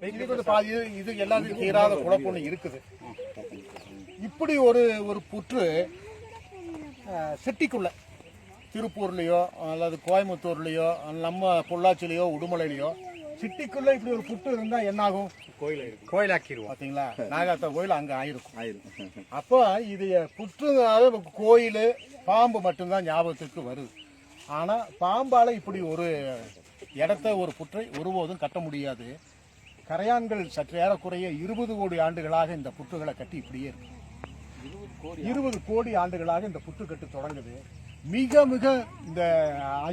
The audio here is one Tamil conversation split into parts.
இது எல்லாத்துக்கும் தீராத குழப்பம் இருக்குது. இப்படி ஒரு புற்று சிட்டிக்குள்ள திருப்பூர்லயோ அல்லது கோயம்புத்தூர்லயோ நம்ம பொள்ளாச்சிலையோ உடுமலையிலையோ சிட்டிக்குள்ள இப்படி ஒரு புற்று இருந்தா என்ன ஆகும்? கோயிலாக்கிடுவோம். பாத்தீங்களா, நாகாத்தா கோயில் அங்க ஆயிருக்கும். அப்போ இது புற்றுனால கோயில் பாம்பு மட்டும்தான் ஞாபகத்துக்கு வருது. ஆனா பாம்பால இப்படி ஒரு இடத்த ஒரு புற்றை ஒருபோதும் கட்ட முடியாது. கரையான்கள் சற்று ஏறக்குறைய 20 கோடி ஆண்டுகளாக இந்த புற்றுகளை கட்டி இப்படியே இருக்கு. 20 கோடி ஆண்டுகளாக இந்த புற்று கட்டு தொடங்குது. மிக மிக இந்த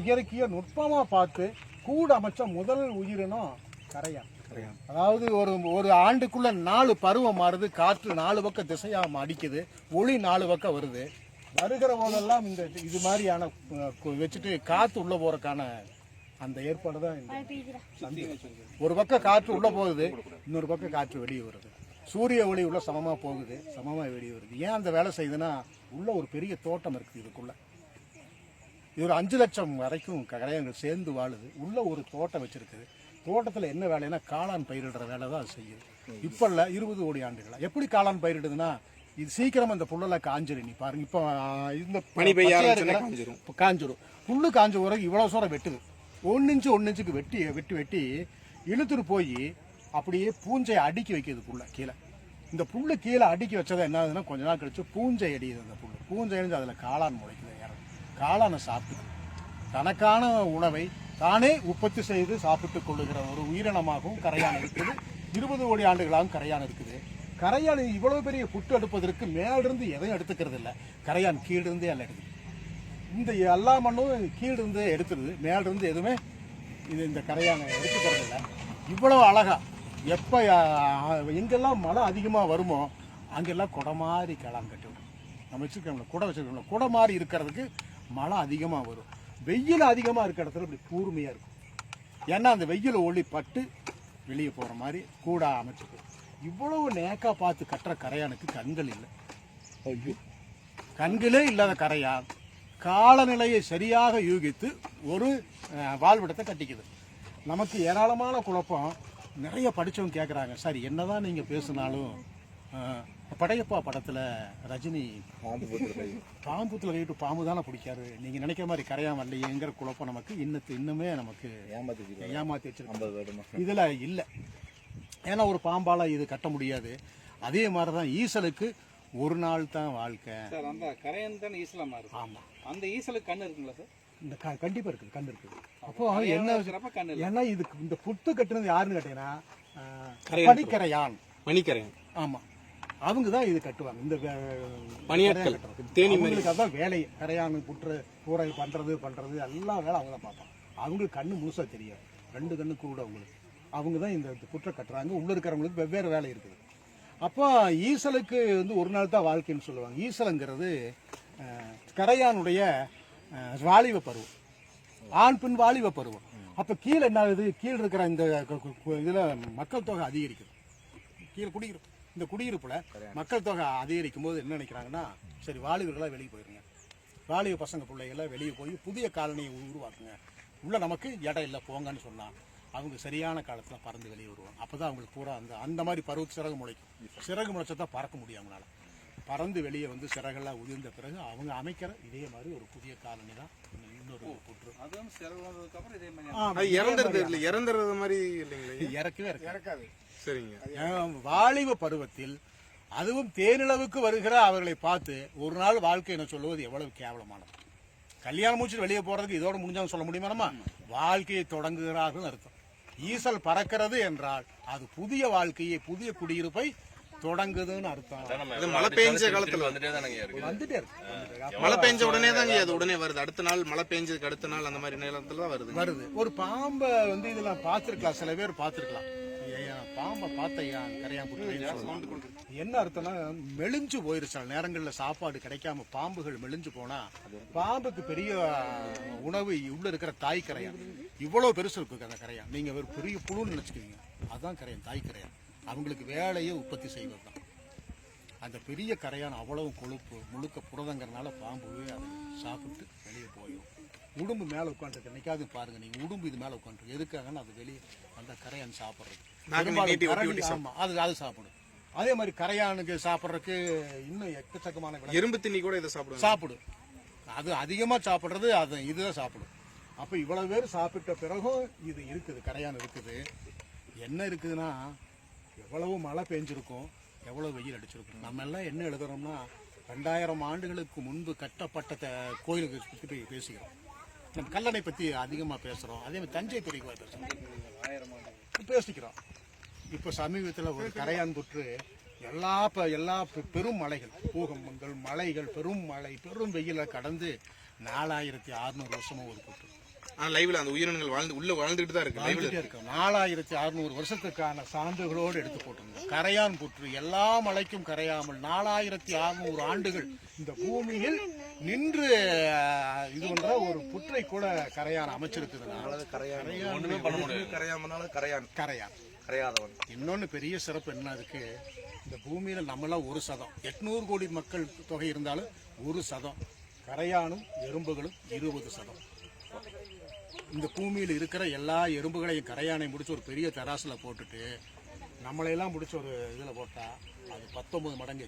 இயற்கையை நுட்பமா பார்த்து கூட அமைச்ச முதல் உயிரினம் கரையான். அதாவது ஒரு ஆண்டுக்குள்ள 4 பருவம் மாறுது. காற்று 4 பக்கம் திசையா அடிக்குது, ஒளி 4 பக்கம் வருது. வருகிற போதெல்லாம் இந்த இது மாதிரியான வச்சுட்டு காத்து உள்ள போறதுக்கான அந்த ஏற்பாடு தான். ஒரு பக்கம் காற்று உள்ள போகுது, இன்னொரு பக்கம் காற்று வெளியே வருது. சூரிய ஒளி உள்ள சமமா போகுது, சமமா வெளியே வருது. ஏன் அந்த வேலை செய்யுதுன்னா உள்ள ஒரு பெரிய தோட்டம் இருக்குது. இதுக்குள்ள இது ஒரு 5 லட்சம் வரைக்கும் கரையான்கள் சேர்ந்து வாழுது. உள்ள ஒரு தோட்டம் வச்சிருக்குது. தோட்டத்தில் என்ன வேலைன்னா காளான் பயிரிடுற வேலை தான் அது செய்யுது. இப்போ இல்லை, 20 கோடி ஆண்டுகளா. எப்படி காளான் பயிரிடுதுன்னா இது சீக்கிரம் அந்த புல்லெல்லாம் காஞ்சிரும். நீ பாருங்க, இப்போ இந்த பனி காஞ்சிரும். புல்லு காஞ்ச பிறகு இவ்வளவு சூரம் வெட்டுது. 1 இன்ச்சு 1 இன்ச்சுக்கு வெட்டி இழுத்துட்டு போய் அப்படியே பூஞ்சையை அடுக்கி வைக்கிறது புல்ல கீழே. இந்த புல்லு கீழே அடுக்கி வச்சதை என்ன ஆகுதுன்னா கொஞ்ச நாள் கழிச்சு பூஞ்சை அடியுது. அந்த புல்லு பூஞ்சை அடிஞ்சு அதில் காளான் முளைக்குது. காளானை சாப்பிட்டு தனக்கான உணவை தானே உற்பத்தி செய்து சாப்பிட்டுக் கொள்ளுகிற ஒரு உயிரினமாகவும் கரையான் இருக்குது. 20 கோடி ஆண்டுகளாகவும் கரையான் இருக்குது. கரையான் இவ்வளவு பெரிய புட்டு எடுப்பதற்கு மேலிருந்து எதையும் எடுத்துக்கிறது இல்லை. கரையான் கீழிருந்தே எல்லாம் எடுக்குது. இந்த எல்லா மண்ணும் கீழிருந்து எடுத்துருது, மேலிருந்து எதுவுமே இந்த கரையானை எடுத்துக்கிறது இல்லை. இவ்வளவு அழகா எப்போ எங்கெல்லாம் மழை அதிகமாக வருமோ அங்கெல்லாம் குடை மாதிரி கிளான் கட்டி விடும். நம்ம வச்சுருக்கோம்ல, குடை வச்சுருக்கோம்ல, குடை மாதிரி இருக்கிறதுக்கு மழை அதிகமாக வரும். வெயில் அதிகமாக இருக்கிற இடத்துல இப்படி கூர்மையாக இருக்கும். ஏன்னா அந்த வெயில் ஒளி பட்டு வெளியே போகிற மாதிரி கூட அமைச்சிருக்கு. இவ்வளவு நேக்கா பார்த்து கட்டுற கரையானுக்கு கண்கள் இல்லை. கண்களே இல்லாத கரையான் காலநிலையை சரியாக யூகித்து ஒரு வாழ்விடத்தை கட்டிக்குது. நமக்கு ஏராளமான குழப்பம். நிறைய படித்தவங்க கேட்குறாங்க, சார் என்னதான் நீங்கள் பேசினாலும் படையப்பா படத்தில் ரஜினி பாம்புத்துல கைட்டு பாம்பு தானே பிடிக்காரு, நீங்கள் நினைக்கிற மாதிரி கரையான் வரலையேங்கிற குழப்பம் நமக்கு இன்னுமே நமக்கு ஏமாத்தி வச்சிருக்கோம். இதில் இல்லை. ஏன்னா ஒரு பாம்பால இது கட்ட முடியாது. அதே மாதிரி தான் ஈசலுக்கு ஒரு நாள் தான் வாழ்க்கை. அந்த கரையான் தான் ஈசலா மாறுது. ஆமாம், அந்த ஈசலுக்கு கண்ணு இருக்குங்களா சார்? இந்த கண்டிப்பாக இருக்குது, கண்ணு இருக்குது. அப்போ என்ன ஏன்னா இது இந்த புத்து கட்டுனது யாருன்னு கேட்டீங்கன்னா பனிக்கரையான். ஆமாம், அவங்க தான் இது கட்டுவாங்க. இந்த பனியாட்கள் தேனிகளுக்கு அதான் வேலை. கரையான் புற்று கூரை பண்ணுறது எல்லா வேலை அவங்க தான் பார்ப்பாங்க. அவங்களுக்கு கண்ணு முழுசாக தெரியாது, 2 கண்ணு கூட அவங்க தான் இந்த புற்றை கட்டுறாங்க. உள்ளே இருக்கிறவங்களுக்கு வெவ்வேறு வேலை இருக்குது. அப்போ ஈசலுக்கு ஒரு நாள் தான் வாழ்க்கைன்னு சொல்லுவாங்க. ஈசலுங்கிறது கரையானுடைய வாலிப பருவம், ஆண் பெண் வாலிப பருவம். அப்போ கீழே என்ன ஆகுது, கீழே இருக்கிற இந்த இதில் மக்கள் தொகை அதிகரிக்குது. கீழே இந்த குடியிருப்புல மக்கள் தொகை அதிகரிக்கும் போது என்ன நினைக்கிறாங்கன்னா, சரி வாலிபர்களாக வெளியே போயிருங்க, வாலிப பசங்க பிள்ளைகள்லாம் வெளியே போய் புதிய காலனியை உருவாக்குங்க, உள்ள நமக்கு இடம் இல்லை போங்கன்னு சொன்னால் அவங்க சரியான காலத்தில் பறந்து வெளியே வருவாங்க. அப்போ தான் அவங்களுக்கு பூரா அந்த மாதிரி பருவத்து சிறகு முளைக்கும். சிறகு முளைச்சா தான் பறக்க முடியும். அவங்களால பறந்து வெளியே சிறகெல்லாம் உதிர்ந்த பிறகு அவங்க அமைக்கிற இதே மாதிரி ஒரு புதிய காலனி தான் இன்னொரு புற்று. இறந்துறது மாதிரி இல்லைங்களா? இறக்காது. சரிங்க. வாலிப பருவத்தில் அதுவும் தேனிலவுக்கு வருகிற அவர்களை பார்த்து ஒரு நாள் வாழ்க்கை என்ன சொல்லுவது எவ்வளவு கேவலமானது. கல்யாணம் முடிச்சுட்டு வெளியே போறதுக்கு இதோட முடிஞ்சாலும் சொல்ல முடியுமா? நம்ம வாழ்க்கையை தொடங்குகிறார்கள் அர்த்தம். ஈசல் பறக்கிறது என்றால் அது புதிய வாழ்க்கையை, புதிய குடியிருப்பை தொடங்குதுன்னு அர்த்தம். மழை பெஞ்ச காலத்துல வந்துட்டே இருக்கு. மழை பெஞ்ச உடனே தாங்க அது உடனே வருது. அடுத்த நாள் மழை பெஞ்சதுக்கு அடுத்த நாள் அந்த மாதிரி நேரத்துல தான் வருது. ஒரு பாம்பை இதெல்லாம் பார்த்துருக்கலாம், சில பேர் பார்த்துருக்கலாம். பாம்பை பார்த்தையா கரையான் என்ன அர்த்தம்னா மெலிஞ்சு போயிருச்சு. நேரங்களில் சாப்பாடு கிடைக்காம பாம்புகள் மெலிஞ்சு போனா பாம்புக்கு பெரிய உணவு உள்ள இருக்கிற தாய் கரையான் இவ்வளவு பெருசு இருக்கு. அந்த கரையான் நீங்க ஒரு பெரிய புழுன்னு நினைச்சுக்கீங்க, அதுதான் கரையான், தாய் கரையான். அவங்களுக்கு வேலையை உற்பத்தி செய்வது தான். அந்த பெரிய கரையான் அவ்வளவு கொழுப்பு முழுக்க புரதங்கிறதுனால பாம்பு அதை சாப்பிட்டு வெளியே போயிடும். உடும்பு மேலே உட்காந்துருக்கு, என்னைக்காவது பாருங்க நீங்க, உடும்பு இது மேலே உட்காந்துருக்கு. எதுக்காகன்னு அது வெளியே அந்த கரையான் சாப்பிட்றது. பெரும்பாலும் கரடி, ஆமா, அது சாப்பிடும். அதே மாதிரி கரையானுக்கு சாப்பிட்றதுக்கு இன்னும் எக்கச்சக்கமான எறும்பு திண்ணி கூட இதை சாப்பிடும். அது அதிகமா சாப்பிடுறது இதுதான் சாப்பிடும். அப்ப இவ்வளவு பேர் சாப்பிட்ட பிறகும் இது இருக்குது, கரையான் இருக்குது. என்ன இருக்குதுன்னா, எவ்வளவு மழை பெஞ்சிருக்கும், எவ்வளவு வெயில் அடிச்சிருக்கும். நம்ம எல்லாம் என்ன எழுதுறோம்னா 2000 ஆண்டுகளுக்கு முன்பு கட்டப்பட்ட கோயிலுக்கு பற்றி போய் பேசுகிறோம். நம்ம கல்லணை பத்தி அதிகமா பேசுறோம். அதே மாதிரி தஞ்சை பெரிய கோயில் பேசிக்கிறோம். இப்ப சமீபத்தில் ஒரு கரையான் புற்று எல்லா பெரும் மலைகள், பூகம்பங்கள், மலைகள், பெரும் மழை, பெரும் வெயில கடந்து 4600 வருஷமா ஒரு புற்று. லைவ்ல அந்த உயிரினங்கள் வாழ்ந்துகிட்டு தான் இருக்கு. 4600 வருஷத்துக்கான சான்றுகளோடு எடுத்து போட்டிருந்தோம். கரையான் புற்று எல்லா மலைக்கும் கரையாமல் 4600 ஆண்டுகள் இந்த பூமியில் நின்று இது பண்ற ஒரு புற்றை கூட கரையான் அமைச்சிருக்குதுனால கரையாதவன். இன்னொன்னு பெரிய சிறப்பு என்ன இருக்கு, இந்த பூமியில நம்மளாம் 1%, 800 கோடி மக்கள் தொகை இருந்தாலும் 1%, கரையானும் எறும்புகளும் 20%. இந்த பூமியில் இருக்கிற எல்லா எறும்புகளையும் கரையானை முடிச்சு ஒரு பெரிய தராசுல போட்டுட்டு நம்மளையெல்லாம் முடிச்சு ஒரு இதுல போட்டா அது 19 மடங்கு.